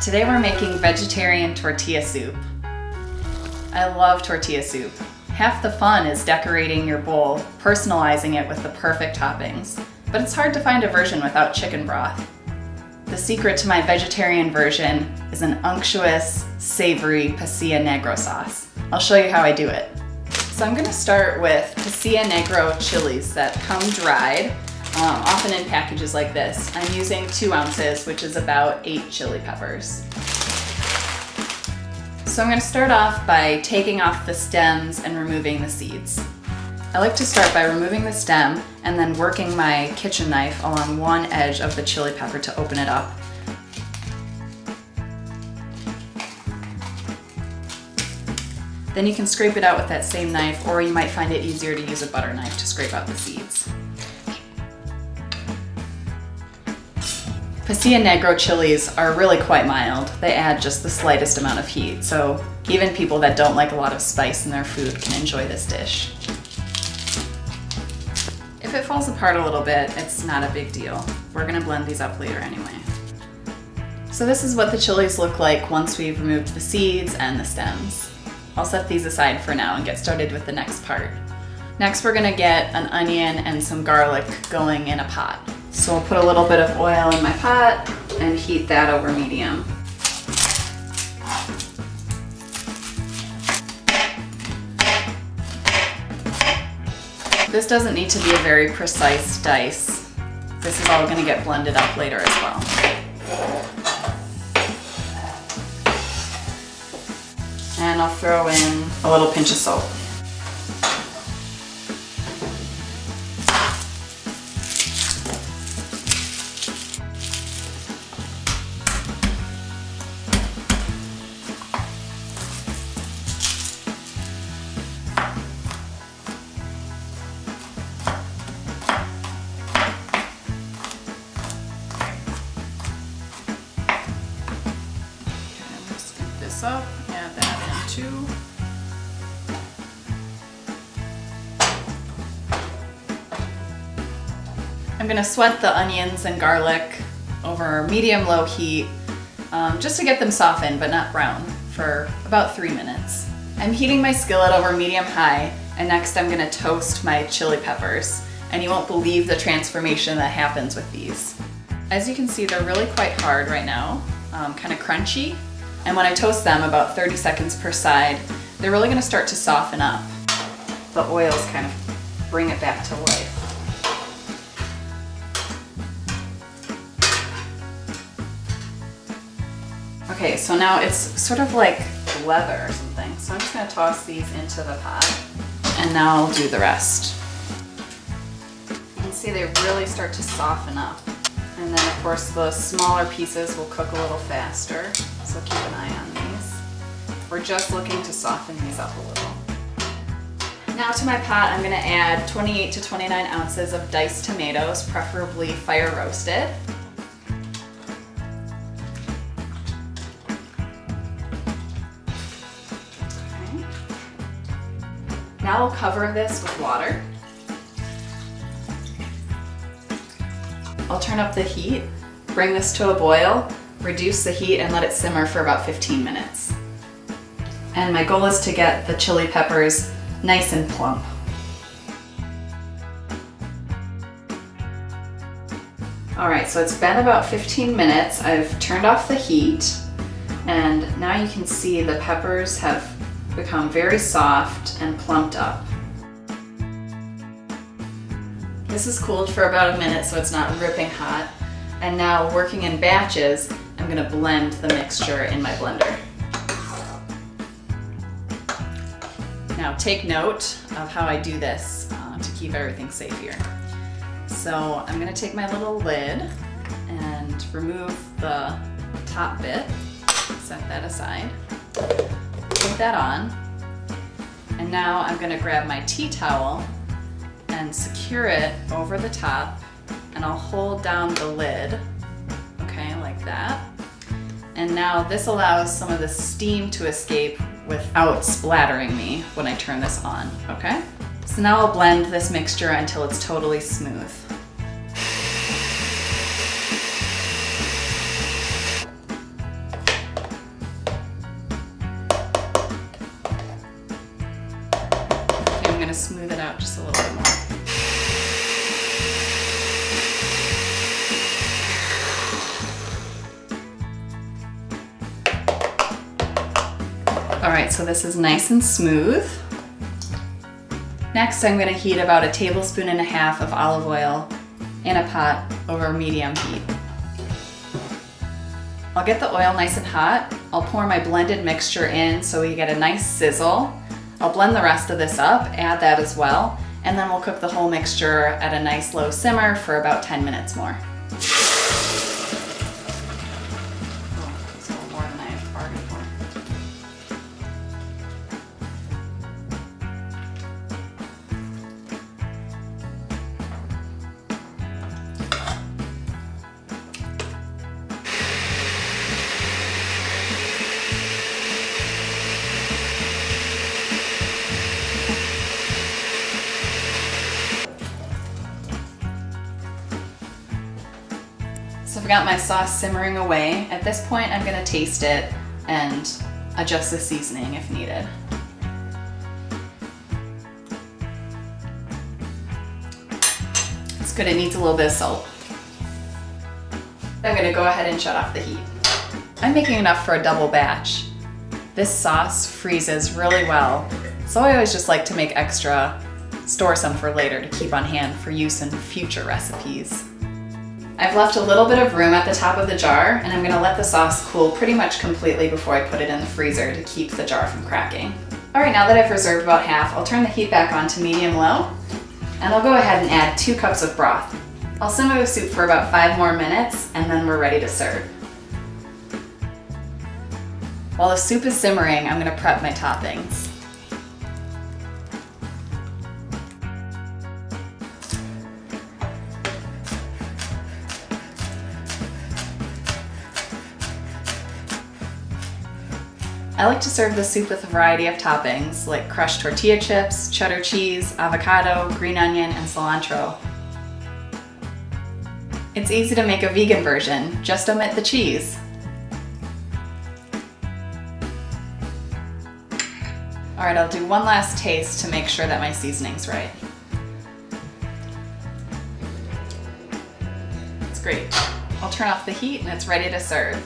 Today we're making vegetarian tortilla soup. I love tortilla soup. Half the fun is decorating your bowl, personalizing it with the perfect toppings. But it's hard to find a version without chicken broth. The secret to my vegetarian version is an unctuous, savory pasilla negro sauce. I'll show you how I do it. So I'm gonna start with pasilla negro chilies that come dried, often in packages like this. I'm using 2 ounces, which is about 8 chili peppers. So I'm gonna start off by taking off the stems and removing the seeds. I like to start by removing the stem and then working my kitchen knife along one edge of the chili pepper to open it up. Then you can scrape it out with that same knife, or you might find it easier to use a butter knife to scrape out the seeds. Pasilla negro chilies are really quite mild. They add just the slightest amount of heat, so even people that don't like a lot of spice in their food can enjoy this dish. If it falls apart a little bit, it's not a big deal. We're gonna blend these up later anyway. So this is what the chilies look like once we've removed the seeds and the stems. I'll set these aside for now and get started with the next part. Next, we're gonna get an onion and some garlic going in a pot. So I'll put a little bit of oil in my pot and heat that over medium. This doesn't need to be a very precise dice. This is all gonna get blended up later as well. And I'll throw in a little pinch of salt. Up, add that in too. I'm gonna sweat the onions and garlic over medium-low heat just to get them softened but not brown for about 3 minutes. I'm heating my skillet over medium-high, and next I'm gonna toast my chili peppers, and you won't believe the transformation that happens with these. As you can see, they're really quite hard right now, kind of crunchy. And when I toast them about 30 seconds per side, they're really gonna start to soften up. The oils kind of bring it back to life. Okay, so now it's sort of like leather or something. So I'm just gonna toss these into the pot, and now I'll do the rest. You can see they really start to soften up. And then of course the smaller pieces will cook a little faster. So keep an eye on these. We're just looking to soften these up a little. Now to my pot, I'm gonna add 28 to 29 ounces of diced tomatoes, preferably fire roasted. Okay. Now I'll cover this with water. I'll turn up the heat, bring this to a boil, reduce the heat, and let it simmer for about 15 minutes. And my goal is to get the chili peppers nice and plump. All right, so it's been about 15 minutes. I've turned off the heat, and now you can see the peppers have become very soft and plumped up. This is cooled for about a minute, so it's not ripping hot. And now, working in batches, I'm gonna blend the mixture in my blender. Now take note of how I do this to keep everything safe here. So I'm gonna take my little lid and remove the top bit, set that aside, put that on, and now I'm gonna grab my tea towel and secure it over the top, and I'll hold down the lid, okay, like that. And now this allows some of the steam to escape without splattering me when I turn this on, okay? So now I'll blend this mixture until it's totally smooth. out just a little bit more. All right, so this is nice and smooth. Next, I'm gonna heat about 1.5 tablespoons of olive oil in a pot over medium heat. I'll get the oil nice and hot. I'll pour my blended mixture in so we get a nice sizzle. I'll blend the rest of this up, add that as well, and then we'll cook the whole mixture at a nice low simmer for about 10 minutes more. So I've got my sauce simmering away. At this point, I'm gonna taste it and adjust the seasoning if needed. It's good, it needs a little bit of salt. I'm gonna go ahead and shut off the heat. I'm making enough for a double batch. This sauce freezes really well, so I always just like to make extra, store some for later to keep on hand for use in future recipes. I've left a little bit of room at the top of the jar, and I'm gonna let the sauce cool pretty much completely before I put it in the freezer to keep the jar from cracking. All right, now that I've reserved about half, I'll turn the heat back on to medium-low, and I'll go ahead and add 2 cups of broth. I'll simmer the soup for about 5 more minutes, and then we're ready to serve. While the soup is simmering, I'm gonna prep my toppings. I like to serve the soup with a variety of toppings like crushed tortilla chips, cheddar cheese, avocado, green onion, and cilantro. It's easy to make a vegan version, just omit the cheese. All right, I'll do one last taste to make sure that my seasoning's right. It's great. I'll turn off the heat and it's ready to serve.